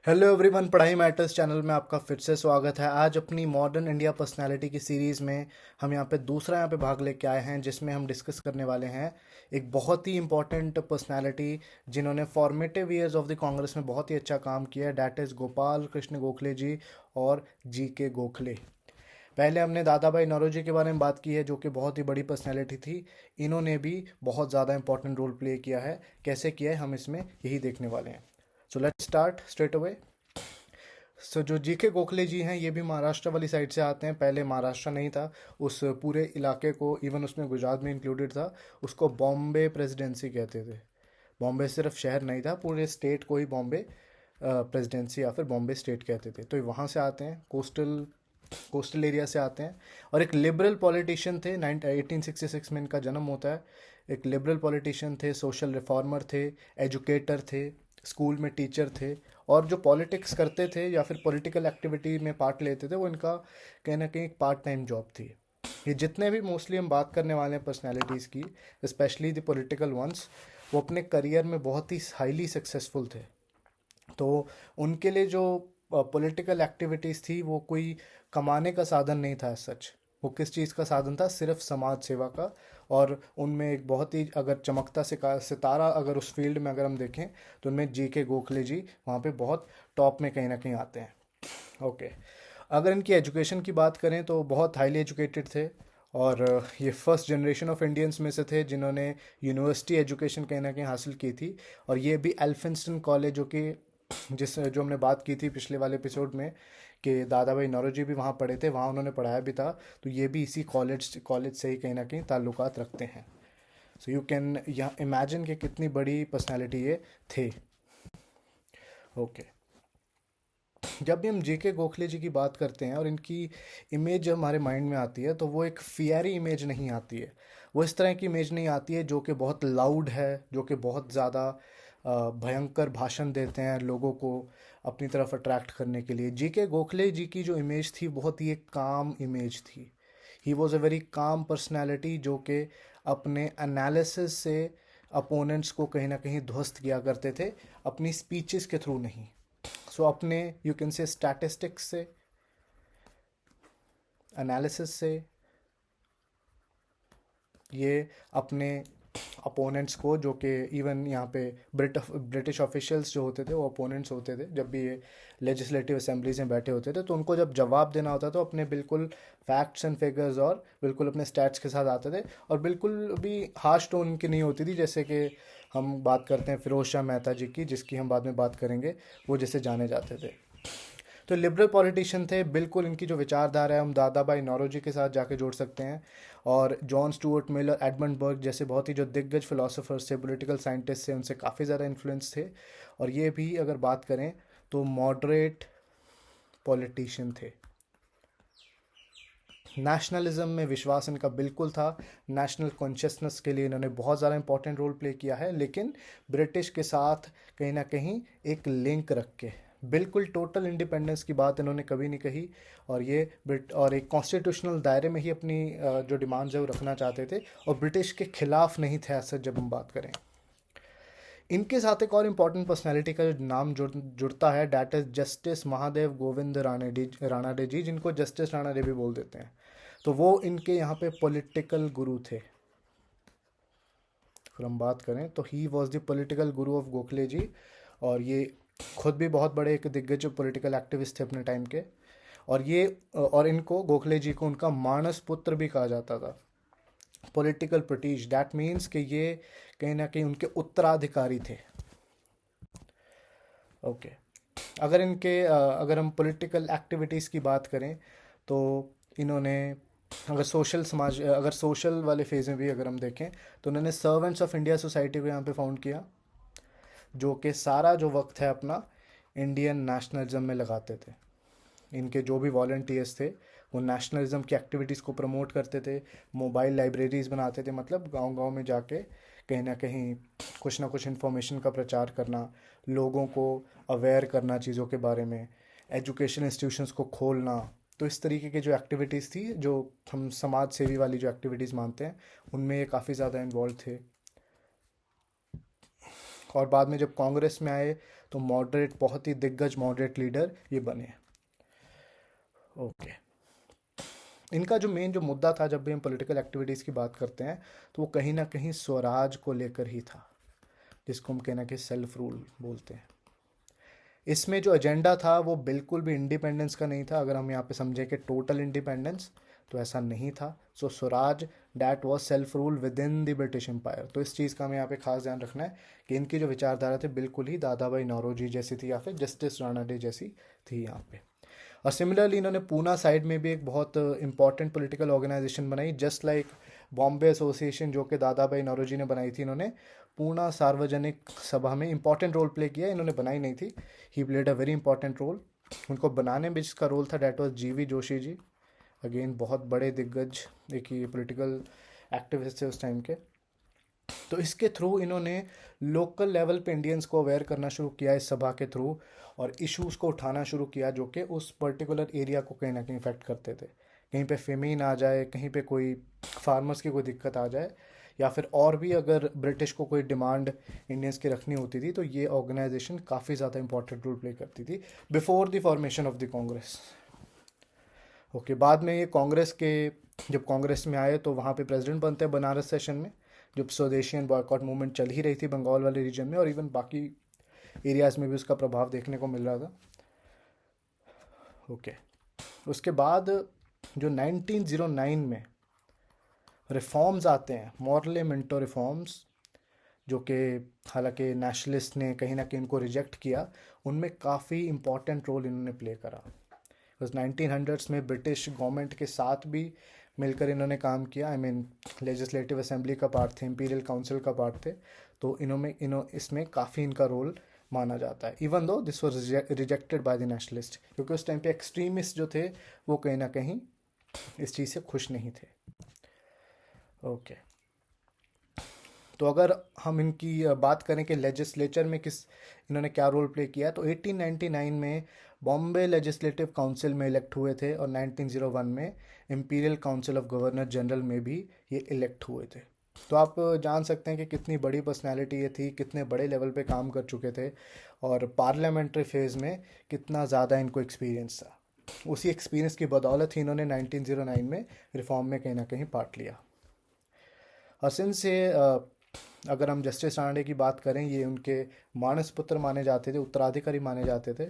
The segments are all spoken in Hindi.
हेलो एवरीवन, पढ़ाई मैटर्स चैनल में आपका फिर से स्वागत है। आज अपनी मॉडर्न इंडिया पर्सनालिटी की सीरीज़ में हम यहाँ पे दूसरा यहाँ पे भाग लेके आए हैं, जिसमें हम डिस्कस करने वाले हैं एक बहुत ही इंपॉर्टेंट पर्सनालिटी जिन्होंने formative years of the Congress में बहुत ही अच्छा काम किया है। डैट इज़ गोपाल कृष्ण गोखले जी और जी के गोखले। पहले हमने दादा भाई नौरोजी के बारे में बात की है, जो कि बहुत ही बड़ी पर्सनैलिटी थी। इन्होंने भी बहुत ज़्यादा इंपॉर्टेंट रोल प्ले किया है। कैसे किया है हम इसमें यही देखने वाले हैं। So let's start straight away. So जो जी के गोखले जी हैं, ये भी महाराष्ट्र वाली साइड से आते हैं। पहले महाराष्ट्र नहीं था, उस पूरे इलाके को, इवन उसमें गुजरात में इंक्लूडेड था, उसको बॉम्बे प्रेसिडेंसी कहते थे। बॉम्बे सिर्फ शहर नहीं था, पूरे स्टेट को ही बॉम्बे प्रेसिडेंसी या फिर बॉम्बे स्टेट कहते थे। तो ये वहाँ से आते हैं, कोस्टल एरिया से आते हैं। और एक लिबरल पॉलिटिशियन थे। 1866 में इनका जन्म होता है। एक लिबरल पॉलिटिशियन थे, सोशल रिफॉर्मर थे, एजुकेटर थे, स्कूल में टीचर थे। और जो पॉलिटिक्स करते थे या फिर पॉलिटिकल एक्टिविटी में पार्ट लेते थे, वो इनका कहीं ना कहीं एक पार्ट टाइम जॉब थी। ये जितने भी मोस्टली हम बात करने वाले हैं पर्सनैलिटीज़ की, स्पेशली द पॉलिटिकल वंस, वो अपने करियर में बहुत ही हाईली सक्सेसफुल थे। तो उनके लिए जो पॉलिटिकल एक्टिविटीज़ थी, वो कोई कमाने का साधन नहीं था सच। वो किस चीज़ का साधन था? सिर्फ समाज सेवा का। और उनमें एक बहुत ही अगर चमकता सितारा अगर उस फील्ड में अगर हम देखें, तो उनमें जी के गोखले जी वहाँ पे बहुत टॉप में कहीं ना कहीं आते हैं। ओके। अगर इनकी एजुकेशन की बात करें तो बहुत हाईली एजुकेटेड थे। और ये फर्स्ट जनरेशन ऑफ इंडियंस में से थे जिन्होंने यूनिवर्सिटी एजुकेशन कहीं ना कहीं हासिल की थी। और ये भी एल्फिंस्टन कॉलेज, जो हमने बात की थी पिछले वाले एपिसोड में कि दादा भाई नौरोजी भी वहाँ पढ़े थे, वहाँ उन्होंने पढ़ाया भी था। तो ये भी इसी कॉलेज से ही कहीं ना कहीं ताल्लुकात रखते हैं। सो यू कैन यहाँ इमेजिन कि कितनी बड़ी पर्सनैलिटी ये थे। ओके। जब भी हम जेके गोखले जी की बात करते हैं और इनकी इमेज जब हमारे माइंड में आती है, तो वो एक फियरी इमेज नहीं आती है। वो इस तरह की इमेज नहीं आती है जो कि बहुत लाउड है, जो कि बहुत ज़्यादा भयंकर भाषण देते हैं लोगों को अपनी तरफ अट्रैक्ट करने के लिए। जी के गोखले जी की जो इमेज थी, बहुत ही एक काम इमेज थी। He was a very calm personality, जो कि अपने एनालिसिस से अपोनेंट्स को कहीं ना कहीं ध्वस्त किया करते थे, अपनी स्पीचेस के थ्रू नहीं। सो अपने यू कैन से स्टैटिस्टिक्स से, एनालिसिस से ये अपने अपोनेंट्स को, जो कि इवन यहाँ पे ब्रिटिश ऑफिशियल्स जो होते थे, वो अपोनेंट्स होते थे। जब भी ये लेजिस्लेटिव असेंबलीज में बैठे होते थे, तो उनको जब जवाब देना होता तो अपने बिल्कुल फैक्ट्स एंड फिगर्स और बिल्कुल अपने स्टैट्स के साथ आते थे। और बिल्कुल भी हार्श टोन की नहीं होती थी, जैसे कि हम बात करते हैं फिरोज शाह मेहता जी की, जिसकी हम बाद में बात करेंगे, वो जैसे जाने जाते थे। तो लिबरल पॉलिटिशियन थे बिल्कुल। इनकी जो विचारधारा है, हम दादा भाई नौरोजी के साथ जाके जोड़ सकते हैं। और जॉन स्टुअर्ट मिल और एडमंड बर्ग जैसे बहुत ही जो दिग्गज फिलोसोफर्स थे, पॉलिटिकल साइंटिस्ट थे, उनसे काफ़ी ज़्यादा इन्फ्लुएंस थे। और ये भी अगर बात करें तो मॉडरेट पॉलिटिशियन थे। नेशनलिज्म में विश्वास इनका बिल्कुल था। नेशनल कॉन्शियसनेस के लिए इन्होंने बहुत ज़्यादा इंपॉर्टेंट रोल प्ले किया है, लेकिन ब्रिटिश के साथ कहीं ना कहीं एक लिंक रख के। बिल्कुल टोटल इंडिपेंडेंस की बात इन्होंने कभी नहीं कही। और ये और एक कॉन्स्टिट्यूशनल दायरे में ही अपनी जो डिमांड्स है वो रखना चाहते थे, और ब्रिटिश के खिलाफ नहीं थे ऐसा जब हम बात करें। इनके साथ एक और इम्पॉर्टेंट पर्सनैलिटी का जो नाम जुड़ता है, that is justice Mahadev Govind Ranade ji, जिनको जस्टिस राणाडे भी बोल देते हैं। तो वो इनके यहाँ पे पॉलिटिकल गुरु थे। अगर हम बात करें तो he was the political Guru of Gokhale जी। और ये खुद भी बहुत बड़े एक दिग्गज पॉलिटिकल एक्टिविस्ट थे अपने टाइम के। और इनको, गोखले जी को, उनका मानस पुत्र भी कहा जाता था। पॉलिटिकल प्रटीज, दैट मीन्स कि ये कहीं ना कहीं उनके उत्तराधिकारी थे। ओके। अगर हम पॉलिटिकल एक्टिविटीज़ की बात करें, तो इन्होंने, अगर सोशल वाले फेज़ में भी अगर हम देखें, तो उन्होंने सर्वेंट्स ऑफ इंडिया सोसाइटी को यहाँ पे फाउंड किया, जो कि सारा जो वक्त है अपना इंडियन नेशनलिज्म में लगाते थे। इनके जो भी वॉल्टियर्स थे, वो नेशनलिज्म की एक्टिविटीज़ को प्रमोट करते थे। मोबाइल लाइब्रेरीज़ बनाते थे, मतलब गांव-गांव में जाके कहीं ना कहीं कुछ ना कुछ इन्फॉर्मेशन का प्रचार करना, लोगों को अवेयर करना चीज़ों के बारे में, एजुकेशन इंस्टीट्यूशंस को खोलना। तो इस तरीके की जो एक्टिविटीज़ थी, जो हम समाज सेवी वाली जो एक्टिविटीज़ मानते हैं, उनमें ये काफ़ी ज़्यादा इन्वॉल्व थे। और बाद में जब कांग्रेस में आए, तो मॉडरेट, बहुत ही दिग्गज मॉडरेट लीडर ये बने। ओके, इनका जो मेन जो मुद्दा था जब भी हम पॉलिटिकल एक्टिविटीज़ की बात करते हैं तो वो कहीं ना कहीं स्वराज को लेकर ही था, जिसको हम कहना कि सेल्फ रूल बोलते हैं। इसमें जो एजेंडा था वो बिल्कुल भी इंडिपेंडेंस का नहीं था। अगर हम यहाँ पे समझें कि टोटल इंडिपेंडेंस, तो ऐसा नहीं था। So Swaraj that was self rule within the British empire. तो इस चीज़ का हमें यहाँ पे खास ध्यान रखना है कि इनकी जो विचारधारा थी बिल्कुल ही दादा भाई नौरोजी जैसी थी या फिर जस्टिस राणा डे जैसी थी यहाँ पे। और सिमिलरली इन्होंने पूना साइड में भी एक बहुत इंपॉर्टेंट पॉलिटिकल ऑर्गेनाइजेशन बनाई, जस्ट लाइक बॉम्बे एसोसिएशन जो कि दादा भाई नौरोजी ने बनाई थी। इन्होंने पूना सार्वजनिक सभा में इंपॉर्टेंट रोल प्ले किया, इन्होंने बनाई नहीं थी। He played a very important role. उनको बनाने में जिसका रोल था डैट वाज जीवी जोशी जी, अगेन बहुत बड़े दिग्गज एक ही पॉलिटिकल एक्टिविस्ट थे उस टाइम के। तो इसके थ्रू इन्होंने लोकल लेवल पे इंडियंस को अवेयर करना शुरू किया इस सभा के थ्रू, और इश्यूज को उठाना शुरू किया जो कि उस पर्टिकुलर एरिया को कहीं ना कहीं इफेक्ट करते थे। कहीं पे फेमीन आ जाए, कहीं पे कोई फार्मर्स की कोई दिक्कत आ जाए, या फिर और भी अगर ब्रिटिश को कोई डिमांड इंडियंस की रखनी होती थी, तो ये ऑर्गेनाइजेशन काफ़ी ज़्यादा इंपॉर्टेंट रोल प्ले करती थी before the formation of the Congress. Okay, बाद में ये कांग्रेस के, जब कांग्रेस में आए तो वहाँ पे प्रेसिडेंट बनते हैं बनारस सेशन में, जब स्वदेशी बॉयकॉट मूवमेंट चल ही रही थी बंगाल वाले रीजन में, और इवन बाकी एरियाज़ में भी उसका प्रभाव देखने को मिल रहा था। ओके, उसके बाद जो 1909 में रिफॉर्म्स आते हैं, मॉरले मिंटो रिफॉर्म्स, जो कि हालांकि नेशनलिस्ट ने कहीं ना कहीं इनको रिजेक्ट किया, उनमें काफ़ी इंपॉर्टेंट रोल इन्होंने प्ले करा। बस 1900s में ब्रिटिश गवर्नमेंट के साथ भी मिलकर इन्होंने काम किया। आई मीन लेजिस्लेटिव असेंबली का पार्ट थे, इंपीरियल काउंसिल का पार्ट थे। तो इसमें काफ़ी इनका रोल माना जाता है, even though this was rejected by the nationalist, क्योंकि उस टाइम पे एक्सट्रीमिस्ट जो थे वो कहीं ना कहीं इस चीज़ से खुश नहीं थे। ओके, तो अगर हम इनकी बात करें कि लेजिस्लेचर में किस इन्होंने क्या रोल प्ले किया, तो 1899 में बॉम्बे लेजिस्लेटिव काउंसिल में इलेक्ट हुए थे, और 1901 में imperial council of governor general में भी ये इलेक्ट हुए थे। तो आप जान सकते हैं कि कितनी बड़ी पर्सनैलिटी ये थी, कितने बड़े लेवल पे काम कर चुके थे, और पार्लियामेंट्री फेज़ में कितना ज़्यादा इनको एक्सपीरियंस था। उसी एक्सपीरियंस की बदौलत ही इन्होंने 1909 में रिफॉर्म में कहीं ना कहीं पार्ट लिया। हसन से अगर हम जस्टिस राणा की बात करें, ये उनके मानस पुत्र माने जाते थे, उत्तराधिकारी माने जाते थे।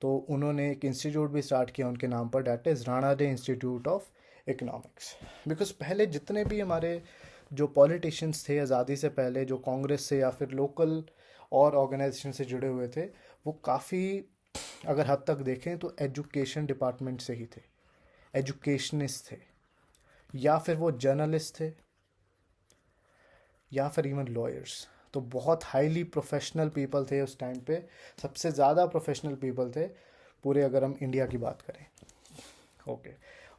तो उन्होंने एक इंस्टीट्यूट भी स्टार्ट किया उनके नाम पर, that is Rana day institute of economics. Because पहले जितने भी हमारे जो पॉलिटिशियंस थे आज़ादी से पहले, जो कांग्रेस से या फिर लोकल और ऑर्गेनाइजेशन से जुड़े हुए थे, वो काफ़ी अगर हद तक देखें तो एजुकेशन डिपार्टमेंट से ही थे, एजुकेशनिस्ट थे, या फिर वो जर्नलिस्ट थे, या फिर इवन लॉयर्स। तो बहुत हाईली प्रोफेशनल पीपल थे उस टाइम पे, सबसे ज़्यादा प्रोफेशनल पीपल थे पूरे, अगर हम इंडिया की बात करें। ओके,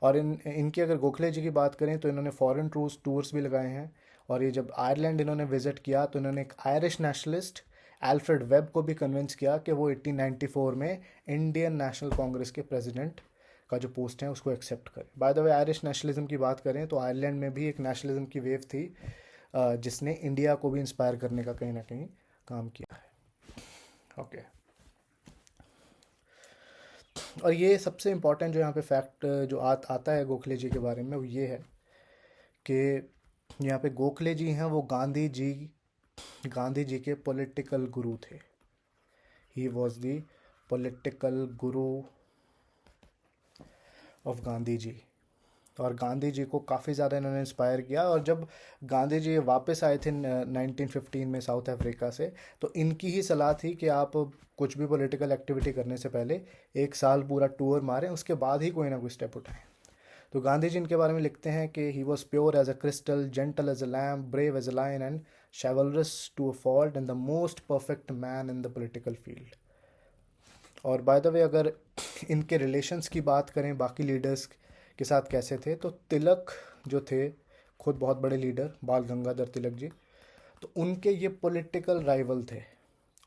और इनकी अगर गोखले जी की बात करें तो इन्होंने फॉरेन टूर्स भी लगाए हैं। और ये जब आयरलैंड इन्होंने विजिट किया तो इन्होंने एक आयरिश नेशनलिस्ट एल्फ्रेड वेब को भी कन्विंस किया कि वो 1894 में इंडियन नेशनल कांग्रेस के प्रेसिडेंट का जो पोस्ट है उसको एक्सेप्ट करें। Bye the way, Irish nationalism की बात करें तो आयरलैंड में भी एक नेशनलिज्म की वेव थी जिसने इंडिया को भी इंस्पायर करने का कहीं ना कहीं काम किया है। ओके, और ये सबसे इम्पोर्टेंट जो यहाँ पे फैक्ट जो आता है गोखले जी के बारे में, वो ये है कि यहाँ पे गोखले जी हैं वो गांधी जी के पॉलिटिकल गुरु थे। He was the political Guru of Gandhi ji, और गांधी जी को काफ़ी ज़्यादा इन्होंने इंस्पायर किया। और जब गांधी जी वापस आए थे 1915 में साउथ अफ्रीका से, तो इनकी ही सलाह थी कि आप कुछ भी पॉलिटिकल एक्टिविटी करने से पहले 1 साल पूरा टूर मारें, उसके बाद ही कोई ना कोई स्टेप उठाएं। तो गांधी जी इनके बारे में लिखते हैं कि he was pure as a crystal, gentle as a lamp, brave as a lion and chivalrous to a fault, and the most perfect man in the political field. और बाय द वे, अगर इनके रिलेशंस की बात करें बाकी लीडर्स के साथ कैसे थे, तो तिलक जो थे खुद बहुत बड़े लीडर, बाल गंगाधर तिलक जी, तो उनके ये पॉलिटिकल राइवल थे।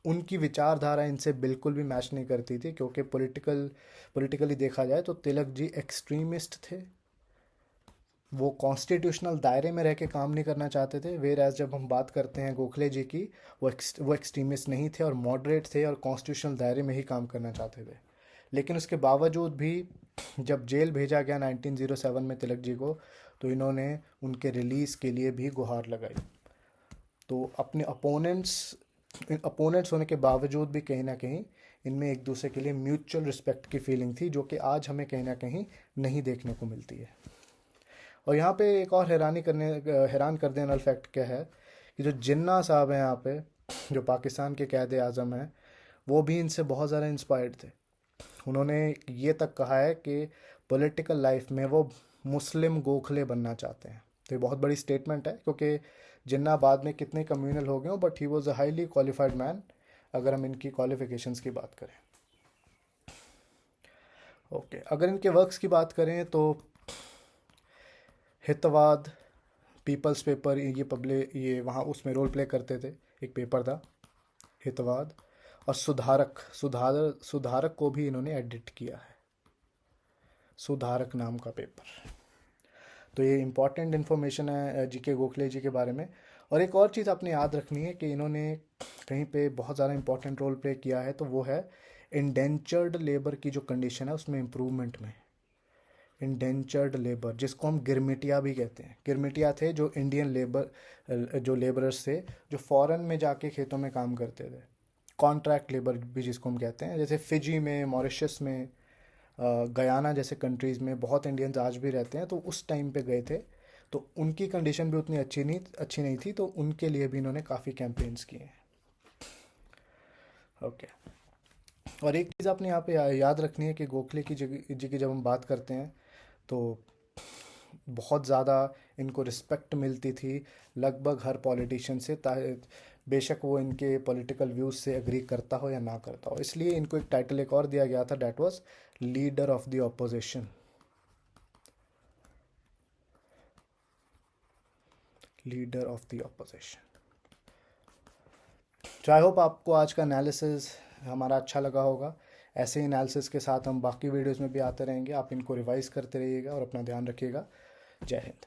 उनकी विचारधारा इनसे बिल्कुल भी मैच नहीं करती थी, क्योंकि पॉलिटिकली देखा जाए तो तिलक जी एक्सट्रीमिस्ट थे, वो कॉन्स्टिट्यूशनल दायरे में रह के काम नहीं करना चाहते थे। वेर एज जब हम बात करते हैं गोखले जी की, वो एक्सट्रीमिस्ट नहीं थे और मॉडरेट थे और कॉन्स्टिट्यूशनल दायरे में ही काम करना चाहते थे। लेकिन उसके बावजूद भी जब जेल भेजा गया 1907 में तिलक जी को, तो इन्होंने उनके रिलीज़ के लिए भी गुहार लगाई। तो अपने अपोनेंट्स होने के बावजूद भी कहीं ना कहीं इनमें एक दूसरे के लिए म्यूचुअल रिस्पेक्ट की फीलिंग थी, जो कि आज हमें कहीं ना कहीं नहीं देखने को मिलती है। और यहाँ पे एक और हैरान कर देने वाला फैक्ट क्या है कि जो जिन्ना साहब हैं यहाँ पे, जो पाकिस्तान के कैद आज़म हैं, वो भी इनसे बहुत ज़्यादा इंस्पायर्ड थे। उन्होंने ये तक कहा है कि पॉलिटिकल लाइफ में वो मुस्लिम गोखले बनना चाहते हैं। तो ये बहुत बड़ी स्टेटमेंट है, क्योंकि जिन्ना बाद में कितने कम्युनल हो गए हों, but he was a highly qualified man, अगर हम इनकी क्वालिफिकेशंस की बात करें। ओके, अगर इनके वर्क्स की बात करें तो हितवाद, पीपल्स पेपर, ये वहाँ उसमें रोल प्ले करते थे, एक पेपर था हितवाद। और सुधारक को भी इन्होंने एडिट किया है, सुधारक नाम का पेपर। तो ये इम्पॉर्टेंट इन्फॉर्मेशन है जीके गोखले जी के बारे में। और एक और चीज़ आपने याद रखनी है कि इन्होंने कहीं पे बहुत ज़्यादा इम्पॉर्टेंट रोल प्ले किया है, तो वो है इंडेंचर्ड लेबर की जो कंडीशन है उसमें इम्प्रूवमेंट में। इंडेंचर्ड लेबर, जिसको हम गिरमिटिया भी कहते हैं। गिरमिटिया थे जो जो लेबरर्स थे, जो फॉरेन में जाके खेतों में काम करते थे। कॉन्ट्रैक्ट लेबर भी जिसको हम कहते हैं, जैसे फिजी में, मॉरिशस में, गयाना जैसे कंट्रीज़ में बहुत इंडियंस आज भी रहते हैं। तो उस टाइम पे गए थे, तो उनकी कंडीशन भी उतनी अच्छी नहीं थी, तो उनके लिए भी इन्होंने काफ़ी कैंपेन्स किए हैं। ओके, और एक चीज़ आपने यहाँ पे याद रखनी है कि गोखले की जी की जब हम बात करते हैं तो बहुत ज़्यादा इनको रिस्पेक्ट मिलती थी लगभग हर पॉलिटिशियन से, बेशक वो इनके पॉलिटिकल व्यूज़ से एग्री करता हो या ना करता हो। इसलिए इनको एक टाइटल एक और दिया गया था, that was leader of the opposition. Leader of the opposition. तो आई होप आपको आज का एनालिसिस हमारा अच्छा लगा होगा। ऐसे ही एनालिसिस के साथ हम बाकी वीडियोस में भी आते रहेंगे। आप इनको रिवाइज करते रहिएगा और अपना ध्यान रखिएगा। जय हिंद।